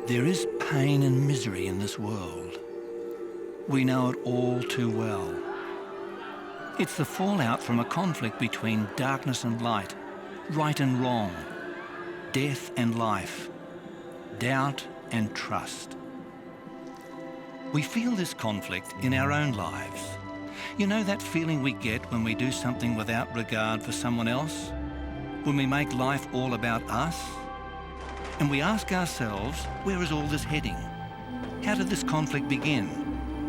There is pain and misery in this world. We know it all too well. It's the fallout from a conflict between darkness and light, right and wrong, death and life, doubt and trust. We feel this conflict in our own lives. You know that feeling we get when we do something without regard for someone else? When we make life all about us? And we ask ourselves, where is all this heading? How did this conflict begin?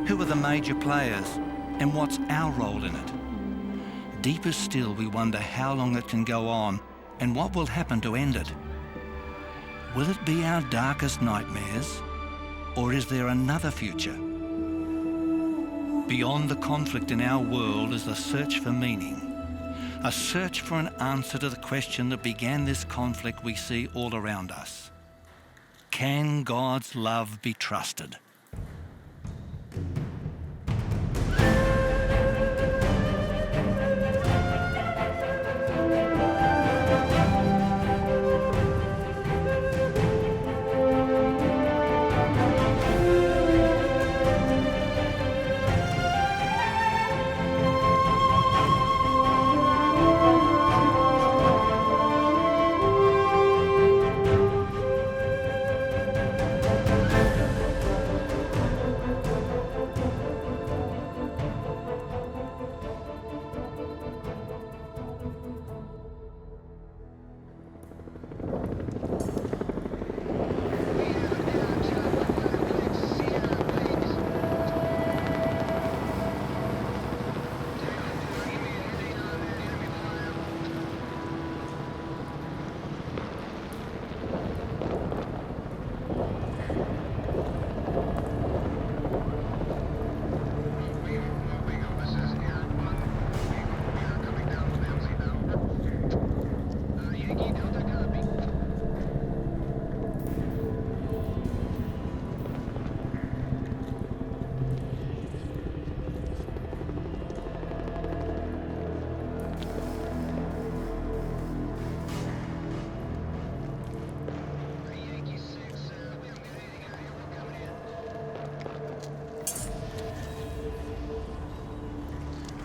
Who are the major players? And what's our role in it? Deeper still, we wonder how long it can go on and what will happen to end it. Will it be our darkest nightmares? Or is there another future? Beyond the conflict in our world is the search for meaning. A search for an answer to the question that began this conflict we see all around us. Can God's love be trusted?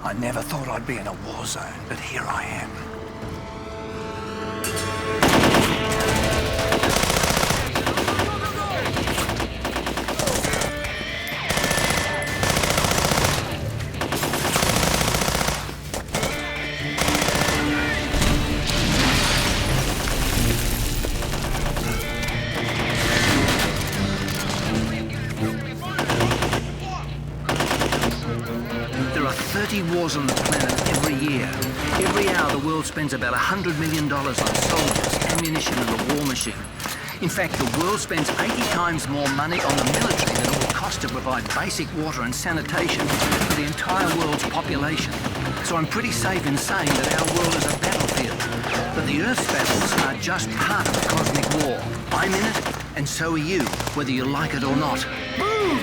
I never thought I'd be in a war zone, but here I am. There are 30 wars on the planet every year. Every hour the world spends about $100 million on soldiers, ammunition and a war machine. In fact, the world spends 80 times more money on the military than it would cost to provide basic water and sanitation for the entire world's population. So I'm pretty safe in saying that our world is a battlefield. But the Earth's battles are just part of the cosmic war. I'm in it, and so are you, whether you like it or not. Boom!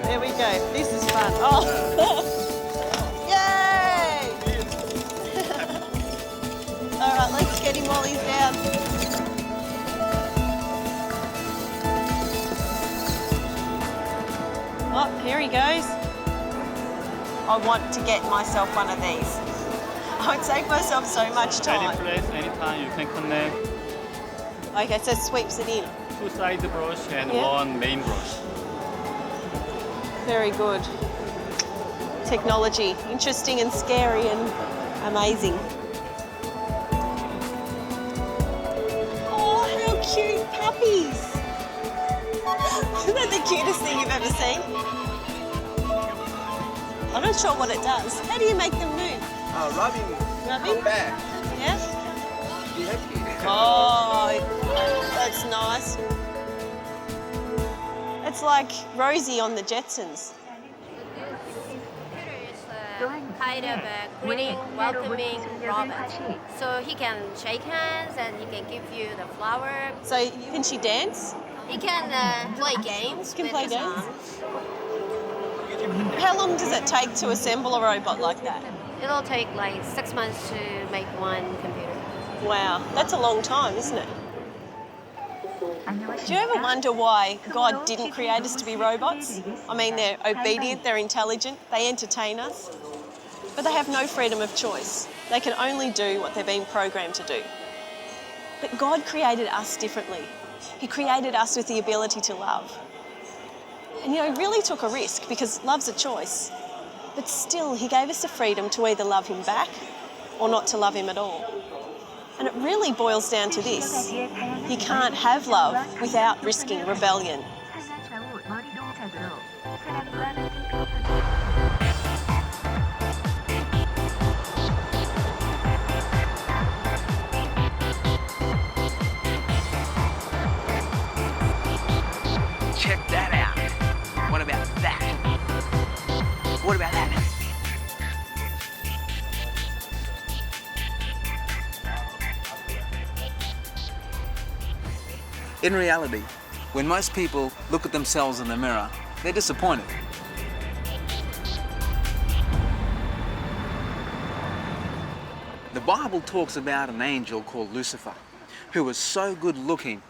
There we go. This is fun. Oh, yay! All right, let's get him while he's down. Oh, here he goes. I want to get myself one of these. I would save myself so much time. Any place, anytime you can connect Okay, so it sweeps it in. 2 side brush and Yeah. 1 main brush. Very good. Technology, interesting and scary and amazing. Oh, how cute puppies! Isn't that the cutest thing you've ever seen? I'm not sure what it does. How do you make them move? Rubbing. Rubbing? Come back. Yeah? Be happy. Oh, that's nice. It's like Rosie on the Jetsons. Kind of a greeting, welcoming robot. So he can shake hands and he can give you the flower. So can she dance? He can play games. Can with play his games? arms. How long does it take to assemble a robot like that? It'll take like 6 months to make one computer. Wow, that's a long time, isn't it? Do you ever wonder why God didn't create us to be robots? I mean, they're obedient, they're intelligent, they entertain us, but they have no freedom of choice. They can only do what they're being programmed to do. But God created us differently. He created us with the ability to love. And you know, he really took a risk because love's a choice. But still, he gave us the freedom to either love him back or not to love him at all. And it really boils down to this. You can't have love without risking rebellion. Check that out. What about that? What about that? In reality, when most people look at themselves in the mirror, they're disappointed. The Bible talks about an angel called Lucifer, who was so good looking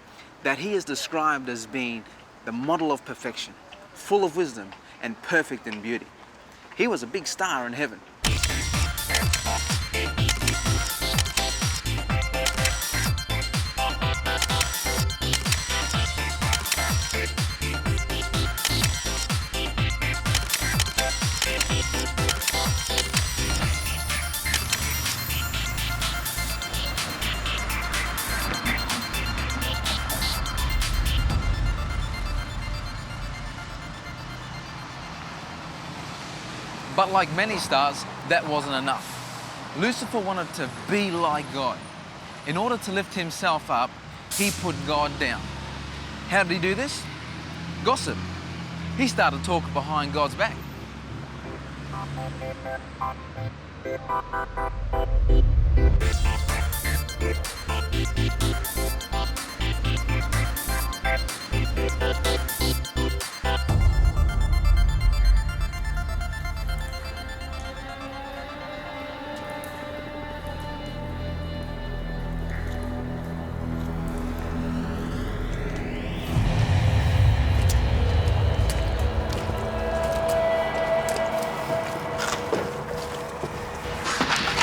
that he is described as being the model of perfection, full of wisdom and perfect in beauty. He was a big star in heaven. But like many stars, that wasn't enough. Lucifer wanted to be like God. In order to lift himself up, he put God down. How did he do this? Gossip. He started talking behind God's back.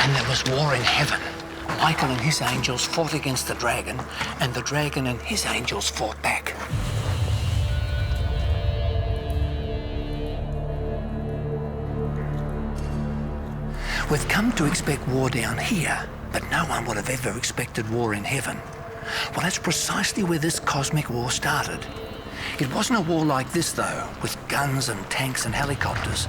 And there was war in heaven. Michael and his angels fought against the dragon, and the dragon and his angels fought back. We've come to expect war down here, but no one would have ever expected war in heaven. Well, that's precisely where this cosmic war started. It wasn't a war like this, though, with guns and tanks and helicopters.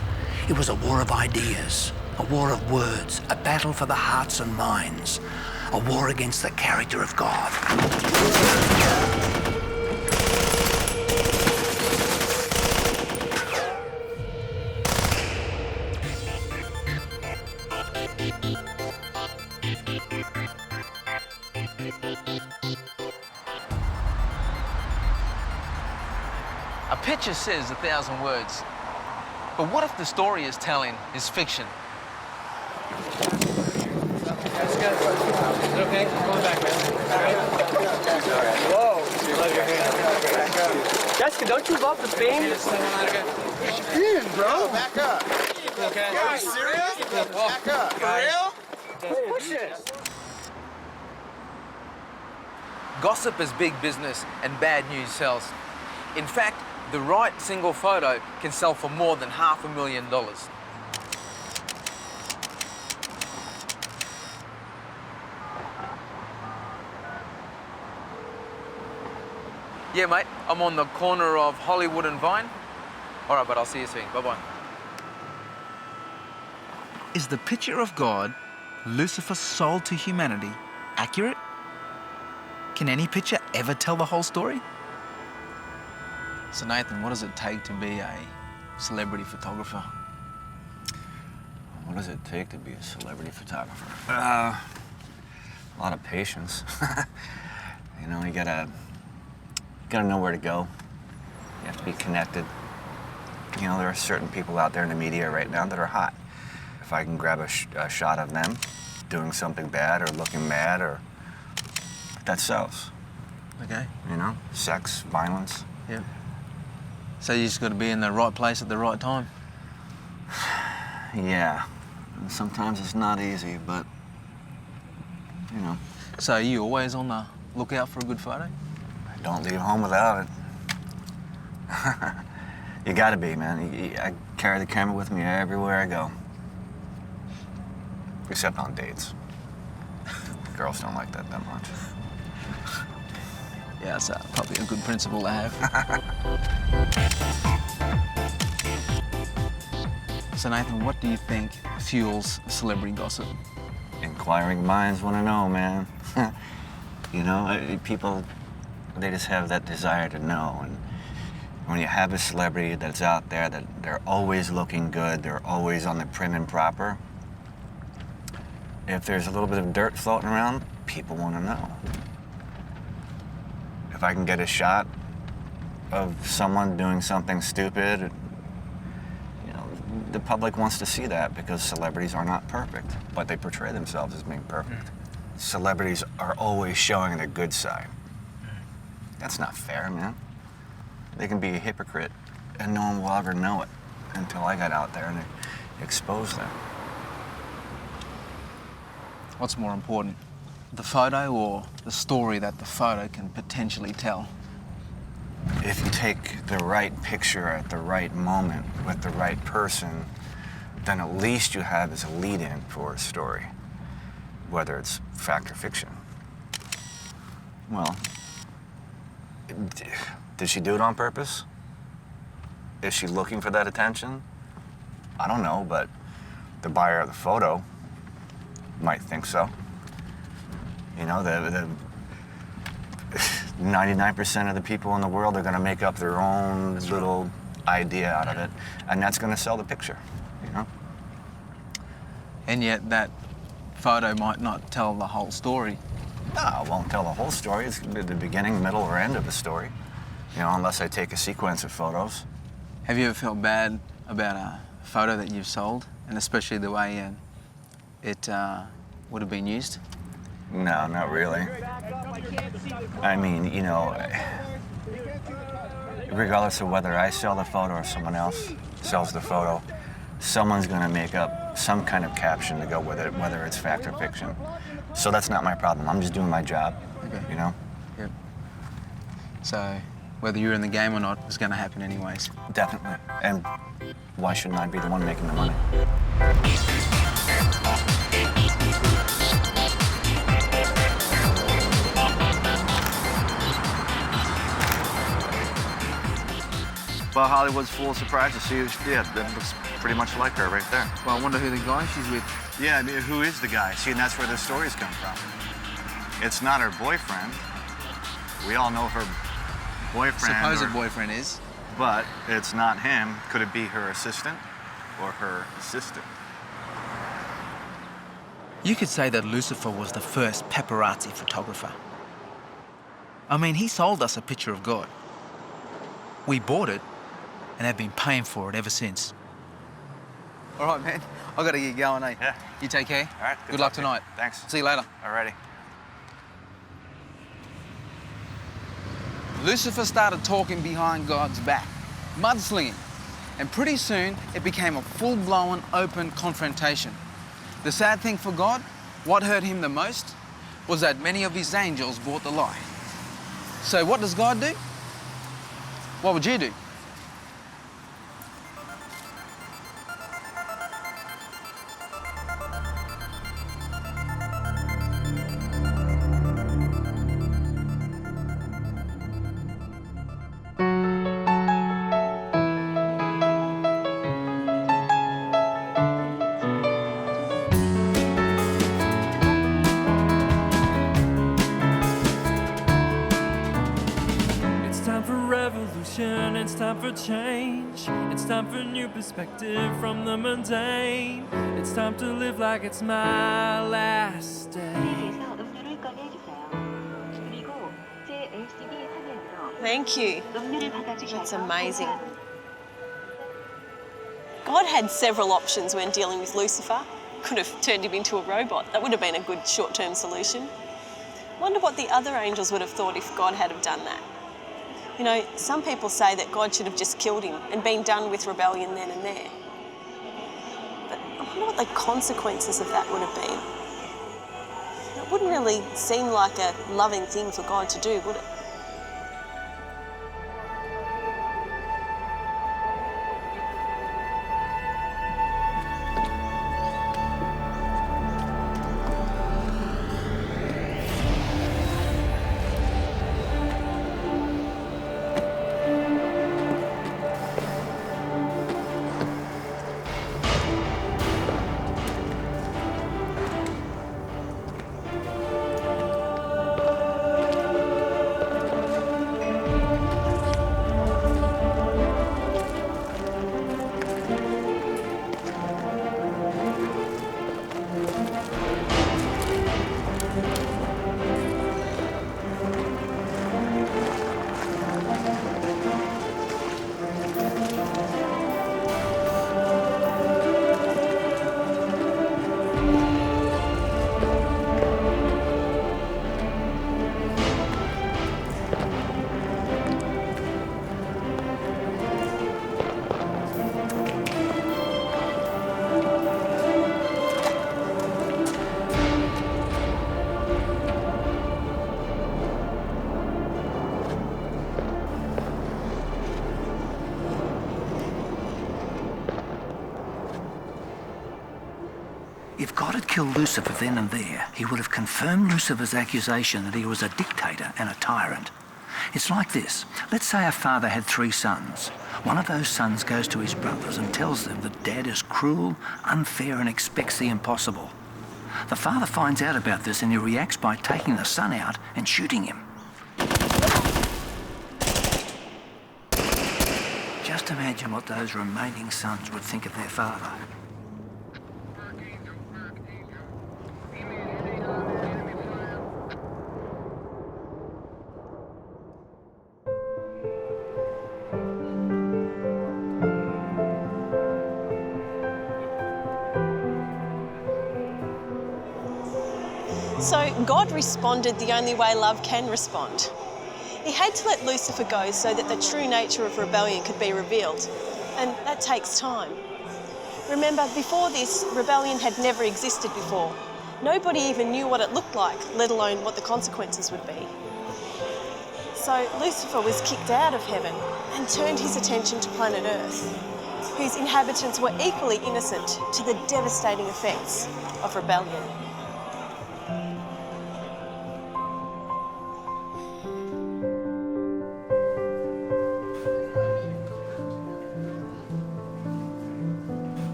It was a war of ideas, a war of words, a battle for the hearts and minds, a war against the character of God. A picture says 1,000 words. But what if the story is telling is fiction? That's good. Is it okay? Come on back, man. Whoa. Love your hand. Jessica, don't you love the theme? Bro, back up. Okay. Are you serious? Back up. For real? Push it. Gossip is big business and bad news sells. In fact, the right single photo can sell for more than $500,000. Yeah, mate, I'm on the corner of Hollywood and Vine. All right, but I'll see you soon. Bye-bye. Is the picture of God Lucifer sold to humanity accurate? Can any picture ever tell the whole story? So Nathan, what does it take to be a celebrity photographer? What does it take to be a celebrity photographer? A lot of patience. You know, you gotta know where to go. You have to be connected. You know, there are certain people out there in the media right now that are hot. If I can grab a shot of them doing something bad or looking mad, or that sells. Okay. You know, sex, violence. Yeah. So you just got to be in the right place at the right time. Yeah. Sometimes it's not easy, but you know. So are you always on the lookout for a good photo? I don't leave home without it. You gotta be, man. I carry the camera with me everywhere I go. Except on dates. Girls don't like that much. Yeah, that's probably a good principle to have. So Nathan, what do you think fuels celebrity gossip? Inquiring minds want to know, man. You know, people, they just have that desire to know. And when you have a celebrity that's out there, that they're always looking good, they're always on the prim and proper, if there's a little bit of dirt floating around, people want to know. If I can get a shot of someone doing something stupid, you know, the public wants to see that because celebrities are not perfect, but they portray themselves as being perfect. Celebrities are always showing their good side. That's not fair, man. They can be a hypocrite and no one will ever know it until I got out there and exposed them. What's more important, the photo or the story that the photo can potentially tell? If you take the right picture at the right moment with the right person, then at least you have as a lead-in for a story, whether it's fact or fiction. Well, did she do it on purpose? Is she looking for that attention? I don't know, but the buyer of the photo might think so. You know, the 99% of the people in the world are going to make up their own little idea out of it, and that's going to sell the picture, you know? And yet that photo might not tell the whole story. No, it won't tell the whole story. It's the beginning, middle, or end of the story, you know, unless I take a sequence of photos. Have you ever felt bad about a photo that you've sold, and especially the way it would have been used? No, not really. I mean, you know, regardless of whether I sell the photo or someone else sells the photo, someone's gonna make up some kind of caption to go with it, whether it's fact or fiction. So that's not my problem. I'm just doing my job, you know? Yep. So whether you're in the game or not, it's gonna happen anyways. Definitely. And why shouldn't I be the one making the money? Well, Hollywood's full of surprise to see who she did. That looks pretty much like her right there. Well, I wonder who the guy she's with. Yeah, I mean, who is the guy? See, and that's where the stories come from. It's not her boyfriend. We all know her boyfriend. Supposed boyfriend is. But it's not him. Could it be her assistant or her assistant? You could say that Lucifer was the first paparazzi photographer. I mean, he sold us a picture of God. We bought it and have been paying for it ever since. All right, man. I gotta get going, eh? Yeah. You take care. All right. Good luck to you. tonight. Thanks. See you later. Alrighty. Lucifer started talking behind God's back, mudslinging, and pretty soon it became a full-blown open confrontation. The sad thing for God, what hurt him the most, was that many of his angels bought the lie. So what does God do? What would you do? It's time for change. It's time for new perspective from the mundane. It's time to live like it's my last day. Thank you. That's amazing. God had several options when dealing with Lucifer. Could have turned him into a robot. That would have been a good short-term solution. Wonder what the other angels would have thought if God had have done that. You know, some people say that God should have just killed him and been done with rebellion then and there. But I wonder what the consequences of that would have been. It wouldn't really seem like a loving thing for God to do, would it? If God had killed Lucifer then and there, he would have confirmed Lucifer's accusation that he was a dictator and a tyrant. It's like this. Let's say a father had 3 sons. One of those sons goes to his brothers and tells them that Dad is cruel, unfair, and expects the impossible. The father finds out about this and he reacts by taking the son out and shooting him. Just imagine what those remaining sons would think of their father. So God responded the only way love can respond. He had to let Lucifer go so that the true nature of rebellion could be revealed, and that takes time. Remember, before this, rebellion had never existed before. Nobody even knew what it looked like, let alone what the consequences would be. So Lucifer was kicked out of heaven and turned his attention to planet Earth, whose inhabitants were equally innocent to the devastating effects of rebellion.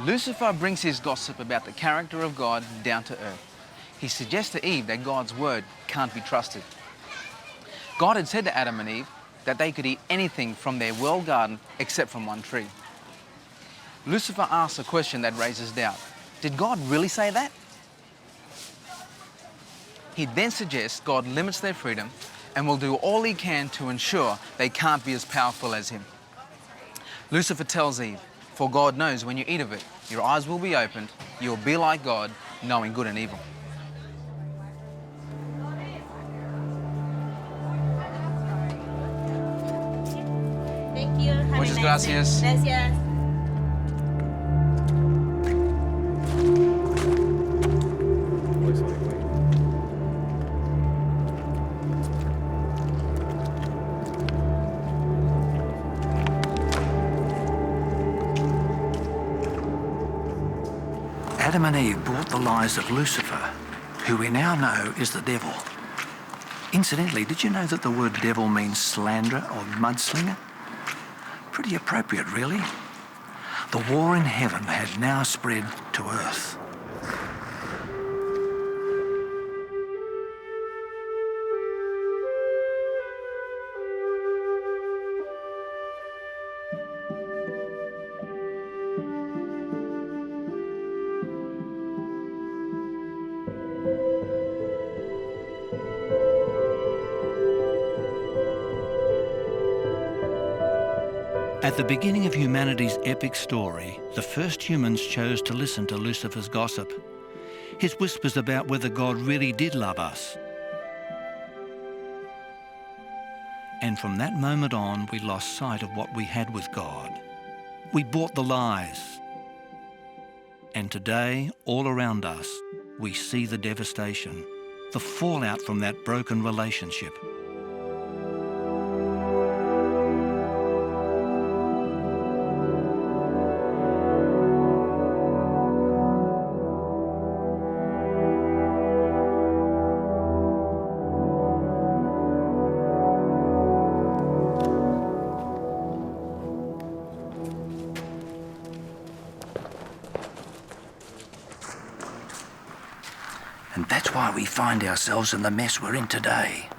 Lucifer brings his gossip about the character of God down to earth. He suggests to Eve that God's word can't be trusted. God had said to Adam and Eve that they could eat anything from their world garden except from one tree. Lucifer asks a question that raises doubt. Did God really say that? He then suggests God limits their freedom and will do all he can to ensure they can't be as powerful as him. Lucifer tells Eve, "For God knows when you eat of it, your eyes will be opened, you will be like God, knowing good and evil." Thank you. Have Muchas a nice gracias. day. Gracias. Adam and Eve bought the lies of Lucifer, who we now know is the devil. Incidentally, did you know that the word devil means slanderer or mudslinger? Pretty appropriate, really. The war in heaven had now spread to earth. At the beginning of humanity's epic story, the first humans chose to listen to Lucifer's gossip, his whispers about whether God really did love us. And from that moment on, we lost sight of what we had with God. We bought the lies. And today, all around us, we see the devastation, the fallout from that broken relationship. And that's why we find ourselves in the mess we're in today.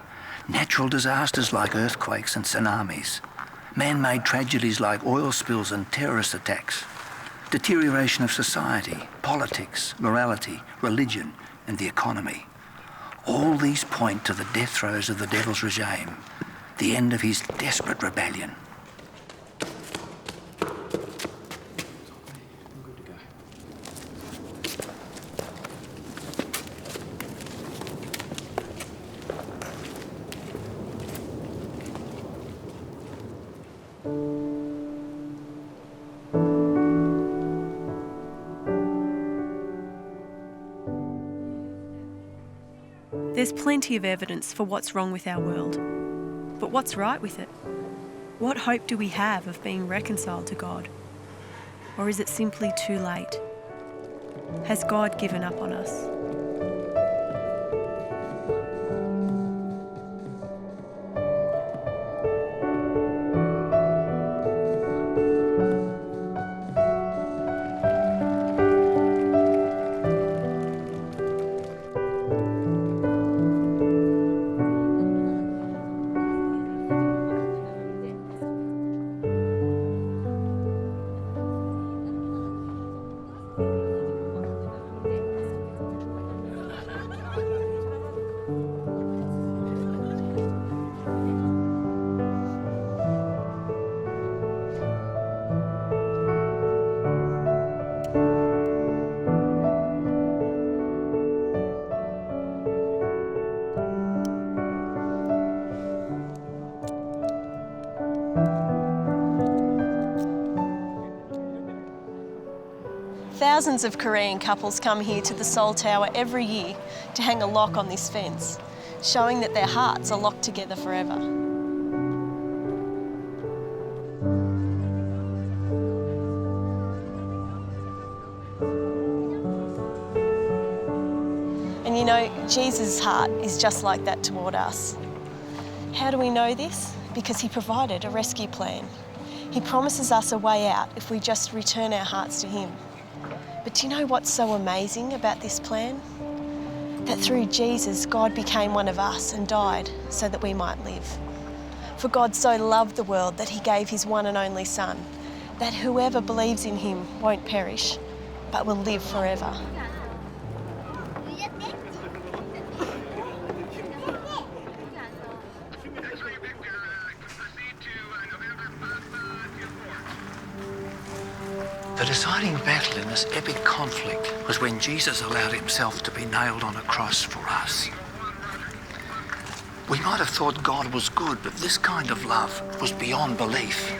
Natural disasters like earthquakes and tsunamis, man-made tragedies like oil spills and terrorist attacks, deterioration of society, politics, morality, religion, and the economy. All these point to the death throes of the devil's regime, the end of his desperate rebellion. There's plenty of evidence for what's wrong with our world. But what's right with it? What hope do we have of being reconciled to God? Or is it simply too late? Has God given up on us? Thousands of Korean couples come here to the Seoul Tower every year to hang a lock on this fence, showing that their hearts are locked together forever. And you know, Jesus' heart is just like that toward us. How do we know this? Because he provided a rescue plan. He promises us a way out if we just return our hearts to him. But do you know what's so amazing about this plan? That through Jesus, God became one of us and died so that we might live. For God so loved the world that he gave his one and only Son, that whoever believes in him won't perish, but will live forever. The deciding battle in this epic conflict was when Jesus allowed himself to be nailed on a cross for us. We might have thought God was good, but this kind of love was beyond belief.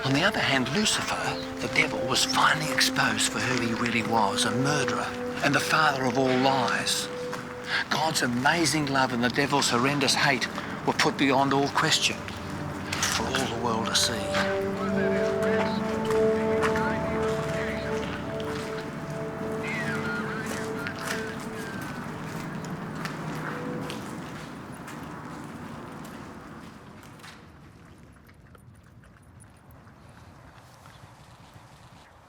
On the other hand, Lucifer, the devil, was finally exposed for who he really was, a murderer and the father of all lies. God's amazing love and the devil's horrendous hate were put beyond all question for all the world to see.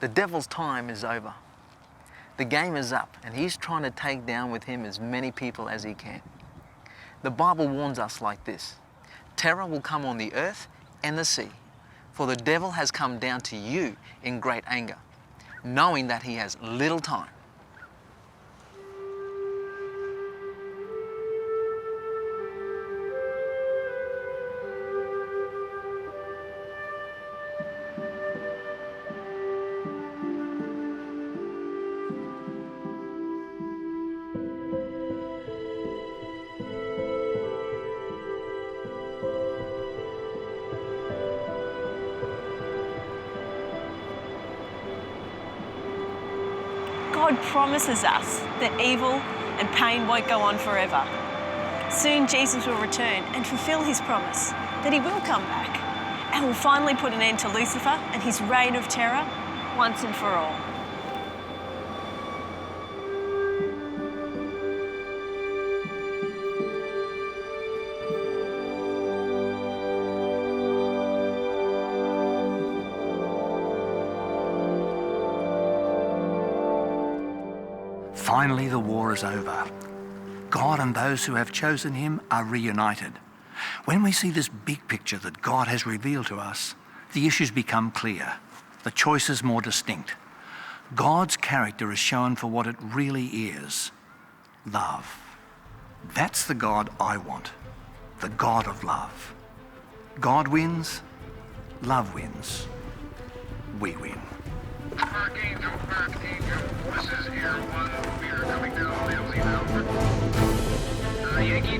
The devil's time is over. The game is up, and he's trying to take down with him as many people as he can. The Bible warns us like this: terror will come on the earth and the sea, for the devil has come down to you in great anger, knowing that he has little time. God promises us that evil and pain won't go on forever. Soon Jesus will return and fulfill his promise that he will come back and will finally put an end to Lucifer and his reign of terror once and for all. Finally, the war is over. God and those who have chosen him are reunited. When we see this big picture that God has revealed to us, the issues become clear, the choices more distinct. God's character is shown for what it really is: love. That's the God I want, the God of love. God wins, love wins, we win. Archangel, this is Air 1. We are coming down Ramsey Mountain. Yankee